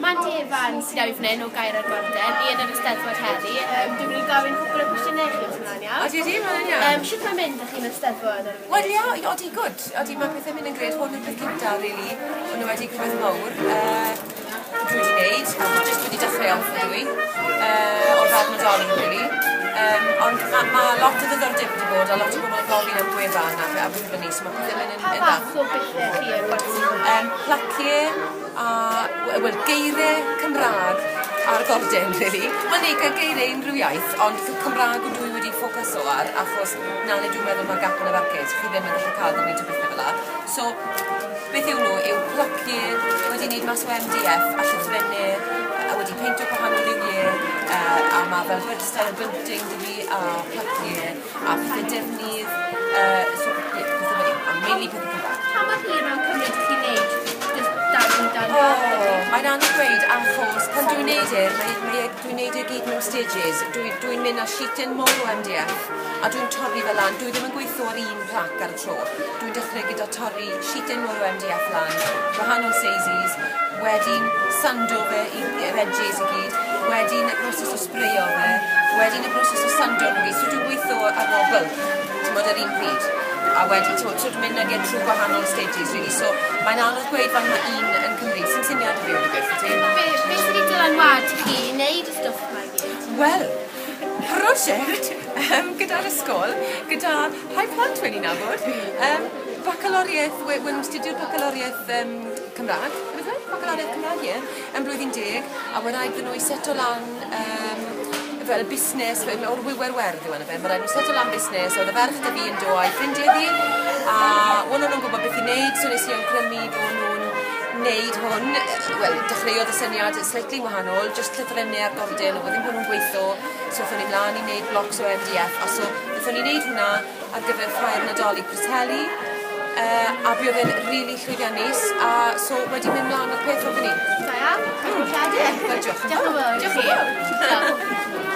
Mae'n defan sydd â fi fan hyn o gair ar gwarden, ni yn yr Eisteddfod heddi. Dwi'n mynd i gofyn cwbl o cwestiynau chi os yna'n iawn. Odi, mae'n iawn. Sut mae'n mynd â chi'n Eisteddfod? Wel, ia, odi, good. Odi, mae pethau mynd yn gred. Hwn yw'r peth cynta, really. Ond wedi rhywbeth mawr. Dwi wedi gwneud, jyst wedi dechrau off ydw i. O'r fad Nadolig, really. Ond mae lot o ddiddordeb wedi bod, a lot o bobl yn gofyn am gwefan a beth fyny, so mae pethau mynd yn dda. Pa fath o bethau chi yn gwerthu? Placiau a geiriau Cymraeg ar gorden, really. Mae'n neud gael geiriau unrhyw iaith, ond Cymraeg o dwi wedi ffocyso ar, achos na le dwi'n meddwl mae gap yn y market, chi ddim yn gallu cael gymaint o bethau fel la. So, beth yw nhw, yw placiau wedi wneud mas o MDF a llythrennau, a wedi peintio gwahanol liwiau, a mae fel style bunting dy fi a placiau, a pethau defnydd, so pethau wedi, a mainly pethau Cymraeg. Pa mor hir mae'n cymryd i chi wneud? Mae'n anodd gweud achos pan dwi'n neud dwi'n neud e gyd mewn stages. Dwi'n mynd â sheeting mor o MDF a dwi'n torri fel lan. Dwi ddim yn gweithio ar un plac ar y tro. Dwi'n dechrau gyda torri sheeting mor o MDF lan, gwahanol sizes, wedyn sando fe i'r edges i gyd, wedyn y broses o sprayo fe, wedyn y broses o sando fe. So dwi'n gweithio ar ôl bulk, ti'n bod ar un pryd. A wedyn, dwi'n mynd ag trwy gwahanol stages, really. So, mae'n anodd gweud fan mae un yn Cymru. Sy'n syniad o fi wedi beth, ti? Beth sydd wedi dylanwad chi i wneud y stwff yma i gyd? Wel, prosiect gyda'r ysgol, gyda rhai plant wedi nabod. Bacaloriaeth, when studio'r bacaloriaeth Cymraeg, bacaloriaeth Cymraeg, ie, yn blwyddyn 10, a wedi rhaid nhw i seto lan fel busnes, o'r wywer werdd yw yna fe, mae rhaid nhw seto lan busnes, oedd y ferch dy fi yn do a'i ffrindiau fi, a o'n nhw'n gwybod beth i wneud, so nes i ymcrymu bod nhw'n wneud hwn, wel, dechreuodd y syniad slightly wahanol, just llythrennau ar gordyn, oedd ddim bod nhw'n gweithio, so wnaethon ni mlaen i wneud blocs o MDF, a so wnaethon ni wneud hwnna ar gyfer chwaer Nadolig Preseli, a bydd e'n rili llwyddiannus, a so wedi mynd mlaen o'r peth o fyny. Da iawn, diolch yn fawr. Diolch yn fawr. Diolch yn fawr.